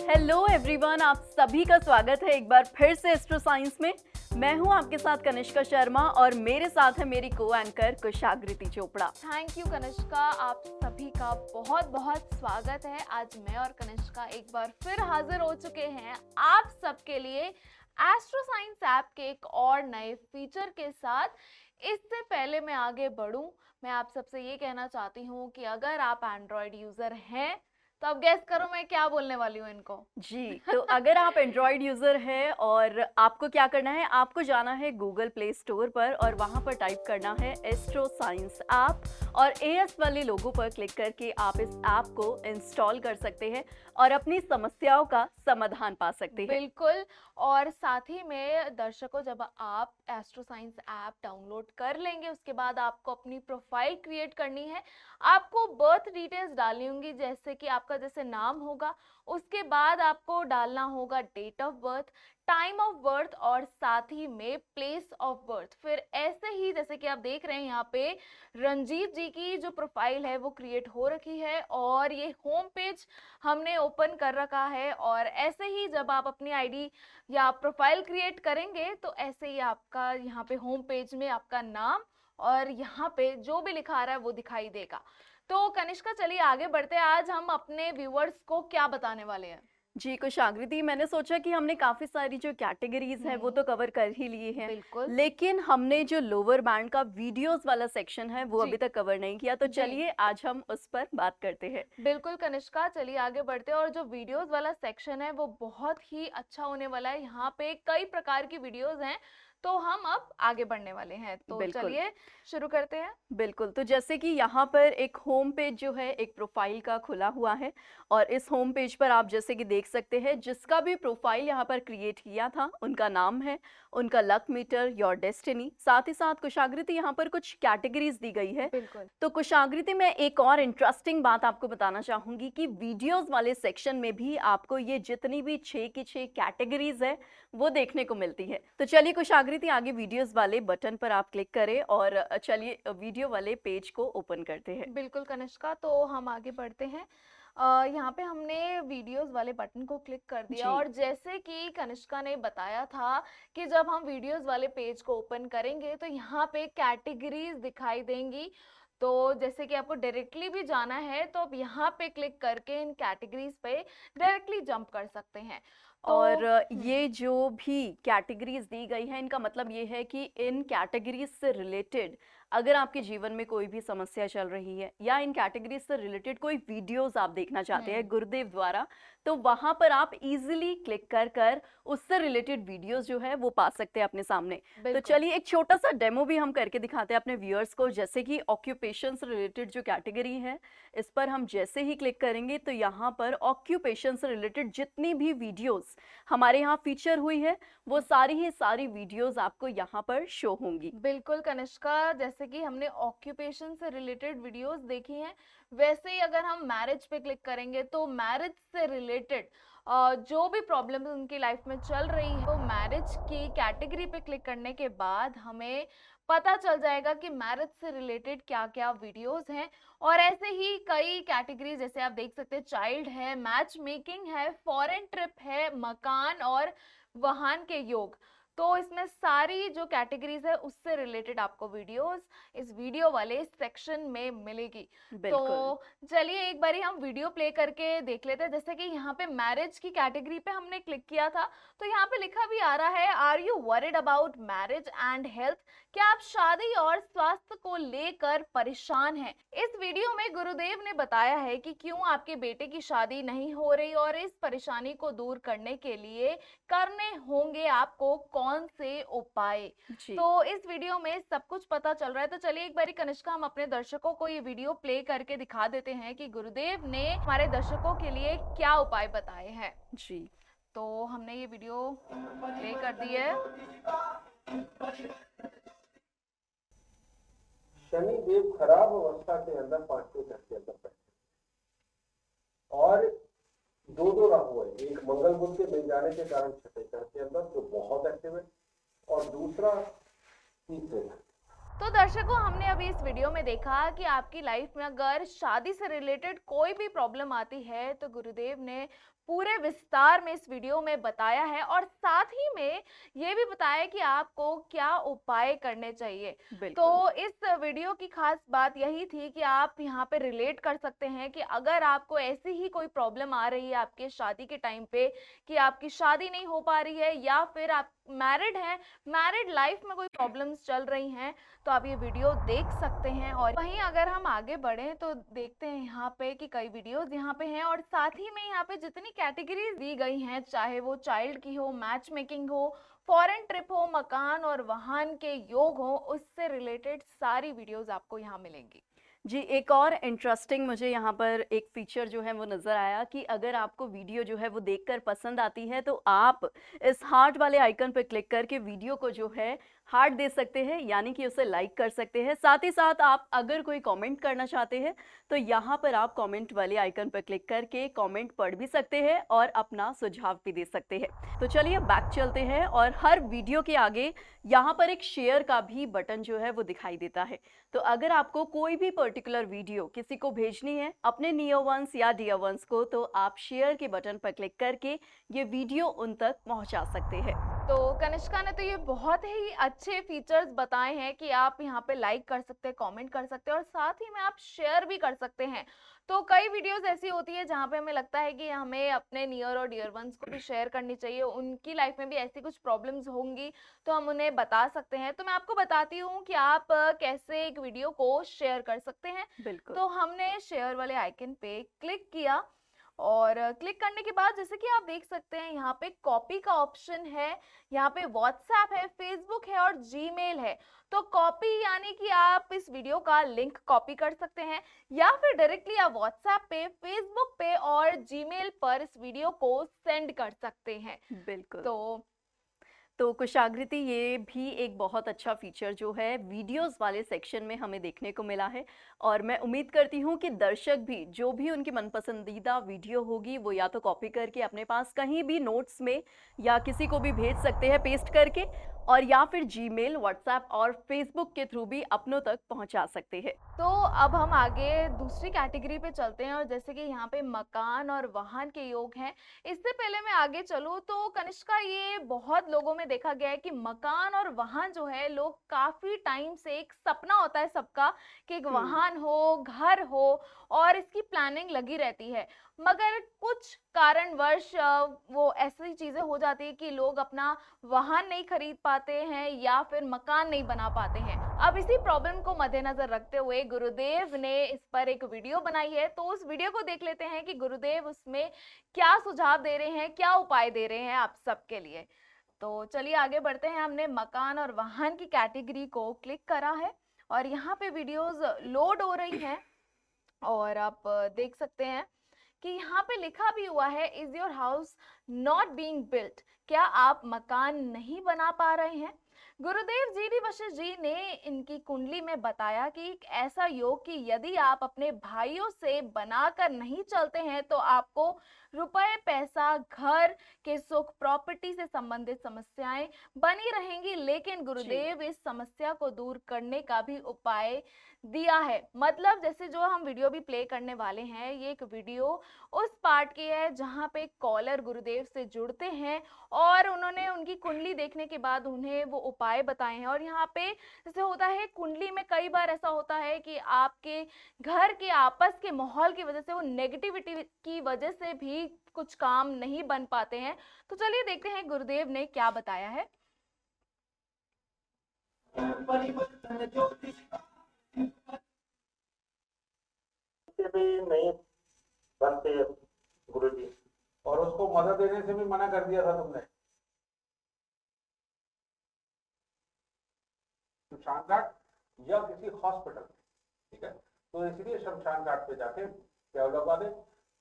Hello everyone, आप सभी का स्वागत है एक बार फिर से एस्ट्रो साइंस में। मैं हूं आपके साथ कनिष्का शर्मा और मेरे साथ है मेरी को anchor Kushagrati Chopra. Thank you Kanishka, आप सभी का बहुत बहुत स्वागत है। आज मैं और कनिष्का एक बार फिर हाजिर हो चुके हैं आप सबके लिए एस्ट्रो साइंस ऐप के एक और नए फीचर के साथ। इससे पहले मैं आगे बढ़ूं, मैं आप सबसे ये कहना चाहती हूँ कि अगर आप एंड्रॉयड यूजर हैं तो अब गेस करो मैं क्या बोलने वाली हूँ इनको। जी, तो अगर आप एंड्रॉयड यूज़र हैं और आपको क्या करना है, आपको जाना है गूगल प्ले स्टोर पर और वहाँ पर टाइप करना है एस्ट्रो साइंस ऐप और एएस वाले लोगो पर क्लिक करके आप इस ऐप को इंस्टॉल कर सकते हैं और अपनी समस्याओं का समाधान पा सकते हैं। बिल्कुल, और साथ ही में दर्शकों, जब आप एस्ट्रो साइंस ऐप डाउनलोड कर लेंगे उसके बाद आपको अपनी प्रोफाइल क्रिएट करनी है। आपको बर्थ डिटेल्स डालनी होंगी, जैसे कि आपका जैसे नाम होगा, उसके बाद आपको डालना होगा date of birth, time of birth और साथ ही में प्लेस ऑफ बर्थ। फिर ऐसे ही जैसे कि आप देख रहे हैं यहाँ पे रंजीत जी की जो प्रोफाइल है वो क्रिएट हो रखी है और ये होम पेज हमने ओपन कर रखा है। और ऐसे ही जब आप अपनी आईडी या प्रोफाइल क्रिएट करेंगे तो ऐसे ही आपका यहाँ पे होम पेज में आपका नाम और यहाँ पे जो भी लिखा आ रहा है वो दिखाई देगा। तो कनिष्का, चलिए आगे बढ़ते हैं। आज हम अपने व्यूअर्स को क्या बताने वाले हैं? जी कुशाग्रति, मैंने सोचा कि हमने काफ़ी सारी जो कैटेगरीज हैं वो तो कवर कर ही लिए हैं, बिल्कुल, लेकिन हमने जो लोअर बैंड का वीडियोस वाला सेक्शन है वो जी, अभी तक कवर नहीं किया। तो जी। चलिए आज हम उस पर बात करते हैं। बिल्कुल कनिष्का, चलिए आगे बढ़ते हैं। और जो वीडियोस वाला सेक्शन है वो बहुत ही अच्छा होने वाला है। यहाँ पे कई प्रकार की वीडियोस हैं, तो हम अब आगे बढ़ने वाले हैं। तो बिल्कुल चलिए शुरू करते हैं। बिल्कुल, तो जैसे कि यहाँ पर एक होम पेज जो है एक प्रोफाइल का खुला हुआ है और इस होम पेज पर आप जैसे कि देख सकते हैं जिसका भी प्रोफाइल यहाँ पर क्रिएट किया था उनका नाम है, उनका लक मीटर, योर डेस्टिनी। साथ ही साथ कुशाग्रति यहाँ पर कुछ कैटेगरीज दी गई है। बिल्कुल, तो कुशाग्रति, मैं एक और इंटरेस्टिंग बात आपको बताना चाहूंगी कि वीडियोस वाले सेक्शन में भी आपको ये जितनी भी 6 की 6 कैटेगरीज है वो देखने को मिलती है। तो चलिए कुशाग्रति, आगे वीडियोस वाले बटन पर आप क्लिक करें और चलिए वीडियो वाले पेज को ओपन करते हैं। बिल्कुल कनिष्का, तो हम आगे बढ़ते हैं। यहाँ पे हमने वीडियोस वाले बटन को क्लिक कर दिया जी और जैसे कि कनिष्का ने बताया था कि जब हम वीडियोस वाले पेज को ओपन करेंगे तो यहाँ पे कैटेगरीज दिखाई देंगी। तो जैसे कि आपको डायरेक्टली भी जाना है तो आप यहाँ पे क्लिक करके इन कैटेगरीज पे डायरेक्टली जंप कर सकते हैं। तो और ये जो भी कैटेगरीज दी गई है इनका मतलब ये है कि इन कैटेगरीज से रिलेटेड अगर आपके जीवन में कोई भी समस्या चल रही है या इन कैटेगरीज से रिलेटेड कोई वीडियोस आप देखना चाहते हैं गुरुदेव द्वारा, तो वहां पर आप इजीली क्लिक कर कर उससे रिलेटेड वीडियोस जो है वो पा सकते हैं अपने सामने। तो बिल्कुल, चलिए एक छोटा सा डेमो भी हम करके दिखाते हैं अपने व्यूअर्स को। जैसे कि ऑक्यूपेशन से रिलेटेड जो कैटेगरी है इस पर हम जैसे ही क्लिक करेंगे तो यहाँ पर ऑक्यूपेशन से रिलेटेड जितनी भी वीडियोस हमारे यहाँ फीचर हुई है वो सारी ही सारी वीडियोस आपको यहाँ पर शो होंगी। बिल्कुल कनिष्का, जैसे कि हमने ऑक्यूपेशन से रिलेटेड वीडियोस देखी हैं, वैसे ही अगर हम मैरिज पे क्लिक करेंगे तो मैरिज से रिलेटेड जो भी प्रॉब्लम्स उनकी लाइफ में चल रही है, तो मैरिज की कैटेगरी पे क्लिक करने के बाद हमें पता चल जाएगा कि मैरिज से रिलेटेड क्या क्या वीडियोस हैं। और ऐसे ही कई कैटेगरीज जैसे आप देख सकते हैं, चाइल्ड है, मैच मेकिंग है, फॉरेन ट्रिप है, मकान और वाहन के योग। तो इसमें सारी जो कैटेगरीज है उससे रिलेटेड आपको वीडियोस इस वीडियो वाले सेक्शन में मिलेगी। तो बिल्कुल चलिए एक बारी हम वीडियो प्ले करके देख लेते हैं। जैसे कि यहाँ पे मैरिज की कैटेगरी पे हमने क्लिक किया था तो यहाँ पे लिखा भी आ रहा है, are you worried about marriage and health? क्या आप शादी और स्वास्थ्य को लेकर परेशान हैं? इस वीडियो में गुरुदेव ने बताया है कि क्यों आपके बेटे की शादी नहीं हो रही और इस परेशानी को दूर करने के लिए करने होंगे आपको कौन से उपाय। जी। तो इस वीडियो में सब कुछ पता चल रहा है। तो चलिए एक बारी कनिष्का, हम अपने दर्शकों को ये वीडियो प्ले करके दिखा देते हैं कि गुरुदेव ने हमारे दर्शकों के लिए क्या उपाय बताए हैं। जी तो हमने ये वीडियो प्ले कर दी है। शनि देव खराब अवस्था के अंदर 5वें घर के अंदर बैठे और दो राहु है। एक मंगल बुध के मिल जाने के कारण 6वें घर के अंदर जो बहुत एक्टिव है और दूसरा तीसरे घर। तो दर्शकों, हमने अभी इस वीडियो में देखा कि आपकी लाइफ में अगर शादी से रिलेटेड कोई भी प्रॉब्लम आती है तो गुरुदेव ने पूरे विस्तार में इस वीडियो में बताया है, और साथ ही में ये भी बताया कि आपको क्या उपाय करने चाहिए। बिल्कुल। तो इस वीडियो की खास बात यही थी कि आप यहाँ पे रिलेट कर सकते हैं कि अगर आपको ऐसी ही कोई प्रॉब्लम आ रही है आपके शादी के टाइम पे कि आपकी शादी नहीं हो पा रही है, या फिर आप मैरिड हैं, मैरिड लाइफ में कोई प्रॉब्लम्स चल रही हैं, तो आप ये वीडियो देख सकते हैं। और वहीं अगर हम आगे बढ़ें तो देखते हैं यहाँ पे कि कई वीडियोस यहाँ पे हैं, और साथ ही में यहाँ पे जितनी कैटेगरीज दी गई हैं, चाहे वो चाइल्ड की हो, मैच मेकिंग हो, फॉरेन ट्रिप हो, मकान और वाहन के योग हो, उससे रिलेटेड सारी वीडियोस आपको यहाँ मिलेंगी। जी, एक और इंटरेस्टिंग मुझे यहाँ पर एक फीचर जो है वो नज़र आया कि अगर आपको वीडियो जो है वो देखकर पसंद आती है तो आप इस हार्ट वाले आइकन पर क्लिक करके वीडियो को जो है हार्ट दे सकते हैं, यानी कि उसे लाइक कर सकते हैं। साथ ही साथ आप अगर कोई कमेंट करना चाहते हैं तो यहाँ पर आप कमेंट वाले आइकन पर क्लिक करके कमेंट पढ़ भी सकते हैं और अपना सुझाव भी दे सकते हैं। तो चलिए बैक चलते हैं, और हर वीडियो के आगे यहाँ पर एक शेयर का भी बटन जो है वो दिखाई देता है। तो अगर आपको कोई भी पर्टिकुलर वीडियो किसी को भेजनी है, अपने नियर वंस या डियर वंस को, तो आप शेयर के बटन पर क्लिक करके ये वीडियो उन तक पहुंचा सकते हैं। तो कनिष्का ने तो ये बहुत ही अच्छे फीचर्स बताए हैं कि आप यहाँ पे लाइक कर सकते हैं, कमेंट कर सकते हैं, और साथ ही में आप शेयर भी कर सकते हैं। तो कई वीडियोस ऐसी होती है जहाँ पे हमें लगता है कि हमें अपने नियर और डियर वंस को भी शेयर करनी चाहिए, उनकी लाइफ में भी ऐसी कुछ प्रॉब्लम्स होंगी तो हम उन्हें बता सकते हैं। तो मैं आपको बताती हूँ कि आप कैसे एक वीडियो को शेयर कर सकते हैं। बिल्कुल। तो हमने शेयर वाले आइकन पे क्लिक किया, और क्लिक करने के बाद जैसे कि आप देख सकते हैं यहाँ पे कॉपी का ऑप्शन है, यहाँ पे व्हाट्सएप है, फेसबुक है और जीमेल है। तो कॉपी यानी कि आप इस वीडियो का लिंक कॉपी कर सकते हैं, या फिर डायरेक्टली आप व्हाट्सएप पे, फेसबुक पे और जीमेल पर इस वीडियो को सेंड कर सकते हैं। बिल्कुल। तो कुशाग्रति, ये भी एक बहुत अच्छा फीचर जो है वीडियोस वाले सेक्शन में हमें देखने को मिला है, और मैं उम्मीद करती हूँ कि दर्शक भी जो भी उनकी मनपसंदीदा वीडियो होगी वो या तो कॉपी करके अपने पास कहीं भी नोट्स में या किसी को भी भेज सकते हैं पेस्ट करके, और या फिर जीमेल, व्हाट्सएप और फेसबुक के थ्रू भी अपनों तक पहुँचा सकते हैं। तो अब हम आगे दूसरी कैटेगरी पे चलते हैं, और जैसे कि यहाँ पे मकान और वाहन के योग हैं। इससे पहले मैं आगे चलूँ तो कनिष्का, ये बहुत लोगों में देखा गया है कि मकान और वाहन जो है, लोग काफी टाइम से एक सपना होता है सबका कि एक वाहन हो, घर हो, और इसकी प्लानिंग लगी रहती है। मगर कुछ कारणवश वो ऐसी चीजें हो जाती है कि लोग अपना वाहन नहीं खरीद पाते हैं या फिर मकान नहीं बना पाते हैं। अब इसी प्रॉब्लम को मद्देनजर रखते हुए गुरुदेव ने इस पर एक वीडियो बनाई है, तो उस वीडियो को देख लेते हैं कि गुरुदेव उसमें क्या सुझाव दे रहे हैं, क्या उपाय दे रहे हैं आप सबके लिए। तो चलिए आगे बढ़ते हैं। हमने मकान और वाहन की कैटेगरी को क्लिक करा है, और यहाँ पे वीडियोस लोड हो रही हैं, और आप देख सकते हैं कि यहाँ पे लिखा भी हुआ है, is your house not being built, क्या आप मकान नहीं बना पा रहे हैं। गुरुदेव जी.डी. वशिष्ठ जी ने इनकी कुंडली में बताया कि एक ऐसा योग कि यदि आप अपने भाइयों से बनाकर नहीं चलते हैं तो आपको रुपए, पैसा, घर के सुख, प्रॉपर्टी से संबंधित समस्याएं बनी रहेंगी। लेकिन गुरुदेव इस समस्या को दूर करने का भी उपाय दिया है। मतलब जैसे जो हम वीडियो भी प्ले करने वाले हैं, ये एक वीडियो उस पार्ट की है जहाँ पे कॉलर गुरुदेव से जुड़ते हैं, और उन्होंने उनकी कुंडली देखने के बाद उन्हें वो उपाय बताए हैं। और यहाँ पे जैसे होता है कुंडली में, कई बार ऐसा होता है कि आपके घर के आपस के माहौल की वजह से, वो नेगेटिविटी की वजह से भी कुछ काम नहीं बन पाते हैं। तो चलिए देखते हैं गुरुदेव ने क्या बताया है। भी नहीं बनते गुरुजी, और उसको मदद देने से भी मना कर दिया था तुमने। शमशान घाट या किसी हॉस्पिटल में, ठीक है, तो इसलिए शमशान घाट पे जाके क्या लगवा दे।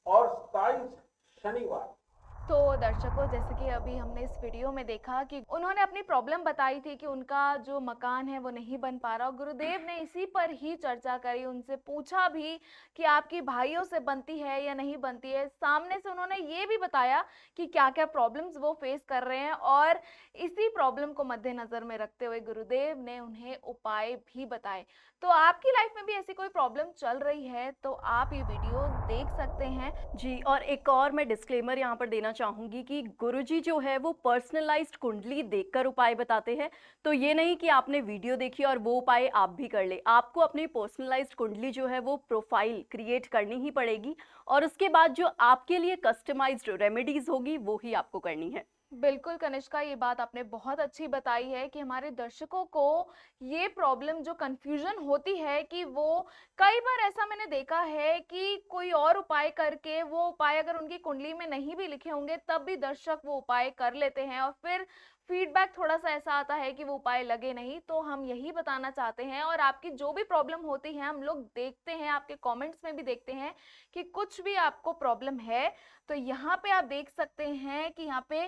और 27 शनिवार तो दर्शकों, जैसे कि अभी हमने इस वीडियो में देखा कि उन्होंने अपनी प्रॉब्लम बताई थी कि उनका जो मकान है वो नहीं बन पा रहा, और गुरुदेव ने इसी पर ही चर्चा करी, उनसे पूछा भी कि आपकी भाइयों से बनती है या नहीं बनती है। सामने से उन्होंने ये भी बताया कि क्या क्या प्रॉब्लम्स वो फेस कर रहे हैं, और इसी प्रॉब्लम को मद्देनजर में रखते हुए गुरुदेव ने उन्हें उपाय भी बताए। तो आपकी लाइफ में भी ऐसी कोई प्रॉब्लम चल रही है तो आप ये वीडियो देख सकते हैं। जी, और एक और मैं डिस्क्लेमर यहाँ पर देना चाहूँगी कि गुरुजी जो है वो पर्सनलाइज्ड कुंडली देखकर उपाय बताते हैं। तो ये नहीं कि आपने वीडियो देखी और वो उपाय आप भी कर ले। आपको अपनी पर्सनलाइज्ड कुंडली जो है वो प्रोफाइल क्रिएट करनी ही पड़ेगी, और उसके बाद जो आपके लिए कस्टमाइज्ड रेमेडीज़ होगी वो ही आपको करनी है। बिल्कुल कनिष्का, ये बात आपने बहुत अच्छी बताई है कि हमारे दर्शकों को ये प्रॉब्लम, जो कंफ्यूजन होती है कि वो कई बार ऐसा मैंने देखा है कि कोई और उपाय करके वो उपाय अगर उनकी कुंडली में नहीं भी लिखे होंगे तब भी दर्शक वो उपाय कर लेते हैं, और फिर फीडबैक थोड़ा सा ऐसा आता है कि वो उपाय लगे नहीं। तो हम यही बताना चाहते हैं, और आपकी जो भी प्रॉब्लम होती है हम लोग देखते हैं, आपके कमेंट्स में भी देखते हैं कि कुछ भी आपको प्रॉब्लम है तो यहाँ पे आप देख सकते हैं कि यहाँ पे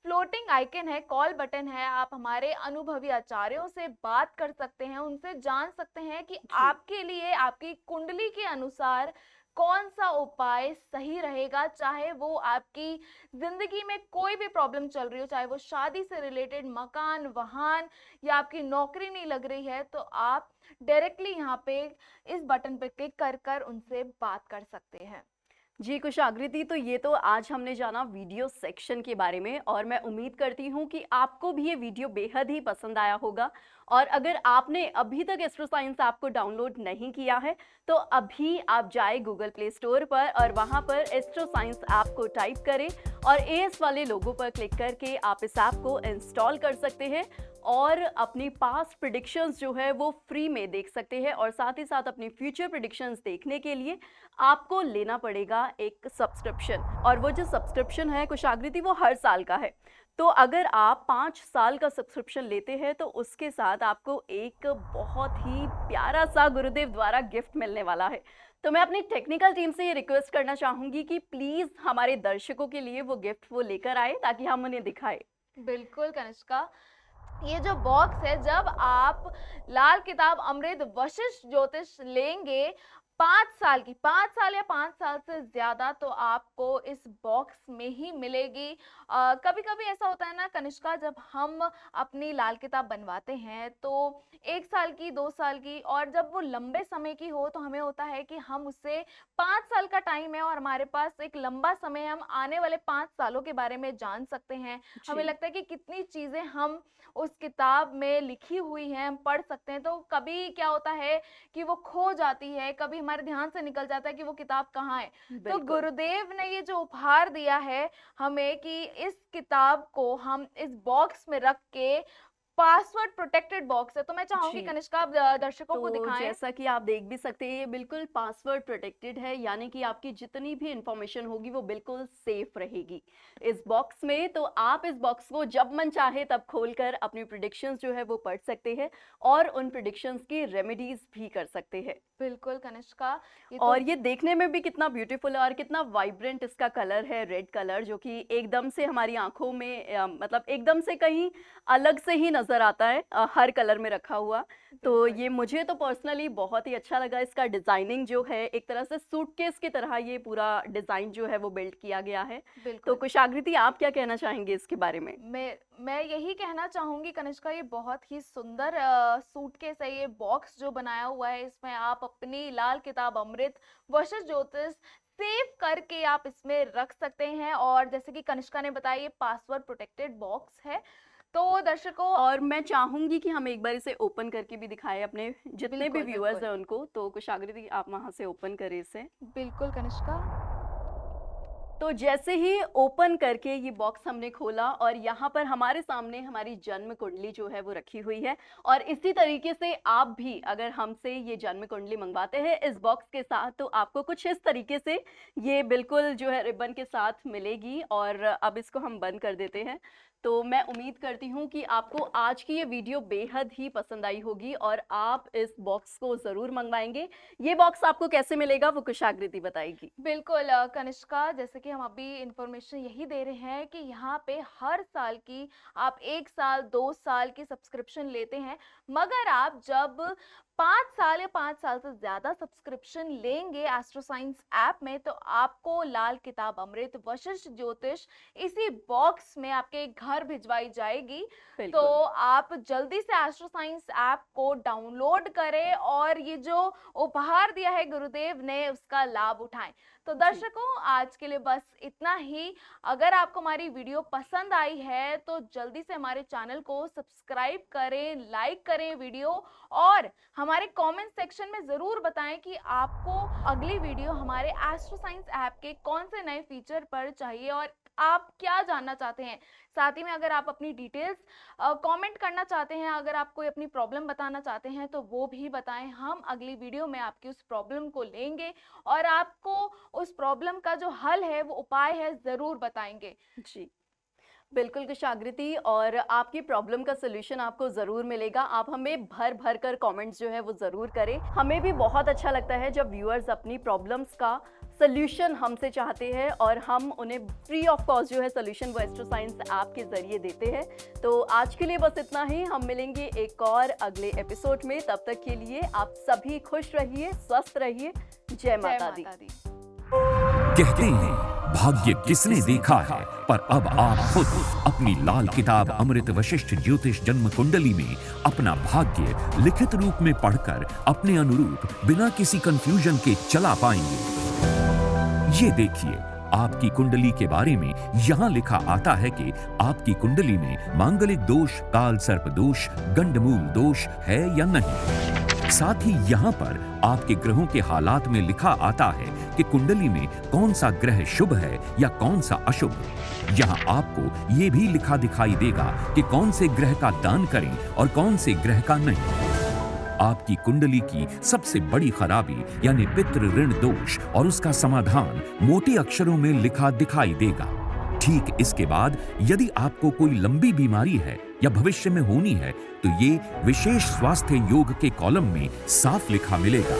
फ्लोटिंग आइकन है, कॉल बटन है। आप हमारे अनुभवी आचार्यों से बात कर सकते हैं, उनसे जान सकते हैं कि आपके लिए आपकी कुंडली के अनुसार कौन सा उपाय सही रहेगा। चाहे वो आपकी जिंदगी में कोई भी प्रॉब्लम चल रही हो, चाहे वो शादी से रिलेटेड, मकान, वाहन, या आपकी नौकरी नहीं लग रही है, तो आप डायरेक्टली यहाँ पे इस बटन पर क्लिक कर कर उनसे बात कर सकते हैं। जी कुशाग्रति, तो ये तो आज हमने जाना वीडियो सेक्शन के बारे में, और मैं उम्मीद करती हूँ कि आपको भी ये वीडियो बेहद ही पसंद आया होगा। और अगर आपने अभी तक एस्ट्रो साइंस ऐप को डाउनलोड नहीं किया है तो अभी आप जाए गूगल प्ले स्टोर पर और वहाँ पर एस्ट्रो साइंस ऐप को टाइप करें और एएस वाले लोगो पर क्लिक करके आप इस ऐप को इंस्टॉल कर सकते हैं और अपनी पास्ट प्रेडिक्शंस जो है वो फ्री में देख सकते हैं। और साथ ही साथ अपनी फ्यूचर प्रेडिक्शंस देखने के लिए आपको लेना पड़ेगा एक सब्सक्रिप्शन, और वो जो सब्सक्रिप्शन है कुशाग्रति वो हर साल का है। तो अगर आप 5 साल का सब्सक्रिप्शन लेते हैं तो उसके साथ आपको एक बहुत ही प्यारा सा गुरुदेव द्वारा गिफ्ट मिलने वाला है। तो मैं अपनी टेक्निकल टीम से ये रिक्वेस्ट करना चाहूँगी कि प्लीज़ हमारे दर्शकों के लिए वो गिफ्ट वो लेकर आए ताकि हम उन्हें दिखाएं। बिल्कुल कनिष्का, ये जो बॉक्स है, जब आप लाल किताब अमृत वशिष्ठ ज्योतिष लेंगे 5 साल या 5 साल से ज्यादा, तो आपको इस बॉक्स में ही मिलेगी। कभी कभी ऐसा होता है ना कनिष्का, जब हम अपनी लाल किताब बनवाते हैं तो 1 साल की, 2 साल की, और जब वो लंबे समय की हो तो हमें होता है कि हम उससे 5 साल का टाइम है और हमारे पास एक लंबा समय, हम आने वाले 5 सालों के बारे में जान सकते हैं। हमें लगता है कि कितनी चीजें हम उस किताब में लिखी हुई हैं हम पढ़ सकते हैं। तो कभी क्या होता है कि वो खो जाती है, कभी हमारे ध्यान से निकल जाता है कि वो किताब कहाँ है। तो गुरुदेव ने ये जो उपहार दिया है हमें कि इस किताब को हम इस बॉक्स में रख के, पासवर्ड प्रोटेक्टेड बॉक्स है, तो मैं चाहूंगी कनिष्का आप दर्शकों को दिखाएं। जैसा कि आप देख भी सकते हैं ये बिल्कुल पासवर्ड प्रोटेक्टेड है, यानी कि आपकी जितनी भी इंफॉर्मेशन होगी वो बिल्कुल सेफ रहेगी इस बॉक्स में। तो आप इस बॉक्स को जब मन चाहे तब खोलकर अपनी प्रेडिक्शंस जो है वो पढ़ सकते हैं और उन प्रेडिक्शंस की रेमेडीज भी कर सकते हैं। बिल्कुल कनिष्का, और ये देखने में भी कितना ब्यूटीफुल है और कितना वाइब्रेंट इसका कलर है, रेड कलर, जो कि एकदम से हमारी आंखों में मतलब एकदम से कहीं अलग से ही नजर आता है हर कलर में रखा हुआ। तो ये मुझे तो पर्सनली बहुत ही अच्छा लगा। इसका डिजाइनिंग जो है एक तरह से सूटकेस की तरह ये पूरा डिजाइन जो है वो बिल्ड किया गया है। तो कुशाग्रति आप क्या कहना चाहेंगे इसके बारे में? मैं यही कहना चाहूंगी कनिष्का, ये बहुत ही सुंदर सूटकेस है, ये बॉक्स जो बनाया हुआ है, इसमें आप अपनी लाल किताब अमृत वशिष्ठ ज्योतिष सेव करके आप इसमें रख सकते हैं। और जैसे कि कनिष्का ने बताया, ये पासवर्ड प्रोटेक्टेड बॉक्स है। तो दर्शकों, और मैं चाहूंगी कि हम एक बार इसे ओपन करके भी दिखाएं अपने जितने भी व्यूअर्स हैं उनको। तो कुशाग्रति आप वहां से ओपन करें इसे। बिल्कुल कनिष्का। तो जैसे ही ओपन करके ये बॉक्स हमने खोला और यहाँ पर हमारे सामने हमारी जन्म कुंडली जो है वो रखी हुई है। और इसी तरीके से आप भी अगर हमसे ये जन्म कुंडली मंगवाते हैं इस बॉक्स के साथ, तो आपको कुछ इस तरीके से ये बिल्कुल जो है रिबन के साथ मिलेगी। और अब इसको हम बंद कर देते हैं। तो मैं उम्मीद करती हूँ कि आपको आज की ये वीडियो बेहद ही पसंद आई होगी और आप इस बॉक्स को ज़रूर मंगवाएंगे। ये बॉक्स आपको कैसे मिलेगा वो कुशाग्रति बताएगी। बिल्कुल कनिष्का, जैसे कि हम अभी इन्फॉर्मेशन यही दे रहे हैं कि यहाँ पे हर साल की आप 1 साल 2 साल की सब्सक्रिप्शन लेते हैं, मगर आप जब 5 साल या 5 साल से ज़्यादा सब्सक्रिप्शन लेंगे एस्ट्रोसाइंस ऐप में, तो आपको लाल किताब अमृत वशिष्ठ ज्योतिष इसी बॉक्स में आपके घर भिजवाई जाएगी। तो बिल्कुल। आप जल्दी से एस्ट्रोसाइंस ऐप को डाउनलोड करें और ये जो उपहार दिया है गुरुदेव ने उसका लाभ उठाएं। तो जी। दर्शकों, आज के लिए बस इतना ही। अगर आपको हमारी वीडियो पसंद आई है तो जल्दी से हमारे चैनल को सब्सक्राइब करें, लाइक करें वीडियो, और हमारे कमेंट सेक्शन में ज़रूर बताएं कि आपको अगली वीडियो हमारे एस्ट्रोसाइंस ऐप के कौन से नए फीचर पर चाहिए और आप क्या जानना चाहते हैं। साथ ही में अगर आप अपनी डिटेल्स कमेंट करना चाहते हैं, अगर आप कोई अपनी प्रॉब्लम बताना चाहते हैं तो वो भी बताएं। हम अगली वीडियो में आपकी उस प्रॉब्लम को लेंगे और आपको उस प्रॉब्लम का जो हल है, वो उपाय है, ज़रूर बताएंगे। जी, बिल्कुल कुशाग्रति, और आपकी प्रॉब्लम का सॉल्यूशन आपको ज़रूर मिलेगा। आप हमें भर भर कर कमेंट्स जो है वो ज़रूर करें। हमें भी बहुत अच्छा लगता है जब व्यूअर्स अपनी प्रॉब्लम्स का सॉल्यूशन हमसे चाहते हैं और हम उन्हें फ्री ऑफ कॉस्ट जो है सॉल्यूशन वो एस्ट्रोसाइंस ऐप के ज़रिए देते हैं। तो आज के लिए बस इतना ही। हम मिलेंगे एक और अगले एपिसोड में। तब तक के लिए आप सभी खुश रहिए, स्वस्थ रहिए। जय माता दी। कहते हैं भाग्य किसने देखा है, पर अब आप खुद अपनी लाल किताब अमृत वशिष्ठ ज्योतिष जन्म कुंडली में अपना भाग्य लिखित रूप में पढ़कर अपने अनुरूप बिना किसी कंफ्यूजन के चला पाएंगे। ये देखिए, आपकी कुंडली के बारे में यहाँ लिखा आता है कि आपकी कुंडली में मांगलिक दोष, काल सर्प दोष, गंडमूल दोष है या नहीं। साथ ही यहाँ पर आपके ग्रहों के हालात में लिखा आता है कि कुंडली में कौन सा ग्रह शुभ है या कौन सा अशुभ। यहाँ आपको ये भी लिखा दिखाई देगा कि कौन से ग्रह का दान करें और कौन से ग्रह का नहीं। आपकी कुंडली की सबसे बड़ी खराबी यानी पितृ ऋण दोष और उसका समाधान मोटे अक्षरों में लिखा दिखाई देगा। ठीक इसके बाद यदि आपको कोई लंबी बीमारी है या भविष्य में होनी है तो ये विशेष स्वास्थ्य योग के कॉलम में साफ लिखा मिलेगा।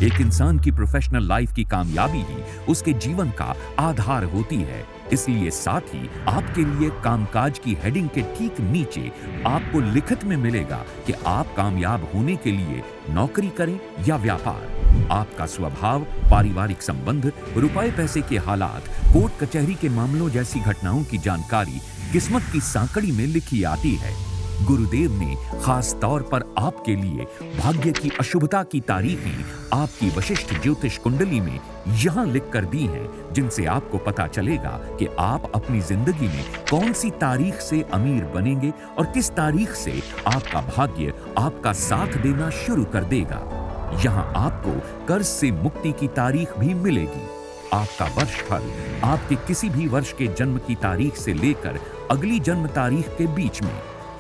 एक इंसान की प्रोफेशनल लाइफ की कामयाबी ही उसके जीवन का आधार होती है, इसलिए साथ ही आपके लिए कामकाज की हेडिंग के ठीक नीचे आपको लिखित में मिलेगा कि आप कामयाब होने के लिए नौकरी करें या व्यापार। आपका स्वभाव, पारिवारिक संबंध, रुपए पैसे के हालात, कोर्ट कचहरी के मामलों जैसी घटनाओं की जानकारी किस्मत की सांकड़ी में लिखी आती है। गुरुदेव ने खास तौर पर आपके लिए भाग्य की अशुभता की तारीखें आपकी वशिष्ठ ज्योतिष कुंडली में यहाँ लिख कर दी हैं, जिनसे आपको पता चलेगा कि आप अपनी जिंदगी में कौन सी तारीख से अमीर बनेंगे और किस तारीख से आपका भाग्य आपका साथ देना शुरू कर देगा। यहाँ आपको कर्ज से मुक्ति की तारीख भी मिलेगी। आपका वर्षफल आपके किसी भी वर्ष के जन्म की तारीख से लेकर अगली जन्म तारीख के बीच में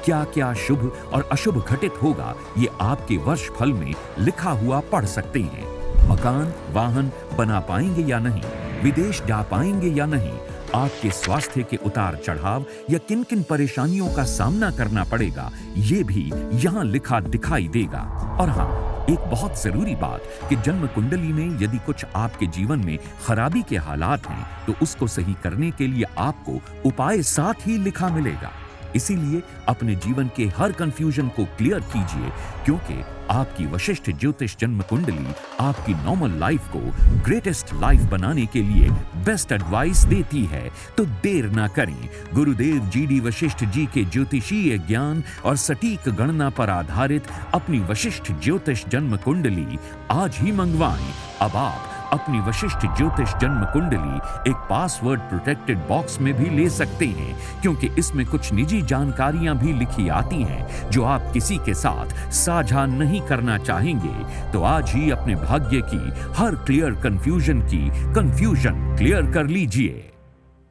क्या क्या शुभ और अशुभ घटित होगा, ये आपके वर्ष फल में लिखा हुआ पढ़ सकते हैं। मकान, वाहन बना पाएंगे या नहीं, विदेश जा पाएंगे या नहीं, आपके स्वास्थ्य के उतार चढ़ाव या किन किन परेशानियों का सामना करना पड़ेगा, ये भी यहाँ लिखा दिखाई देगा। और हाँ, एक बहुत जरूरी बात कि जन्म कुंडली में यदि कुछ आपके जीवन में खराबी के हालात हैं तो उसको सही करने के लिए आपको उपाय साथ ही लिखा मिलेगा। इसीलिए अपने जीवन के हर कंफ्यूजन को क्लियर कीजिए, क्योंकि आपकी वशिष्ठ ज्योतिष जन्म कुंडली आपकी नॉर्मल लाइफ को ग्रेटेस्ट लाइफ बनाने के लिए बेस्ट एडवाइस देती है। तो देर ना करें, गुरुदेव GD वशिष्ठ जी के ज्योतिषीय ज्ञान और सटीक गणना पर आधारित अपनी वशिष्ठ ज्योतिष जन्म कुंडली आज ही मंगवाएं। अब आप अपनी वशिष्ठ ज्योतिष जन्म कुंडली एक पासवर्ड प्रोटेक्टेड बॉक्स में भी ले सकते हैं, क्योंकि इसमें कुछ निजी जानकारियां भी लिखी आती हैं जो आप किसी के साथ साझा नहीं करना चाहेंगे। तो आज ही अपने भाग्य की हर क्लियर कंफ्यूजन की कंफ्यूजन क्लियर कर लीजिए।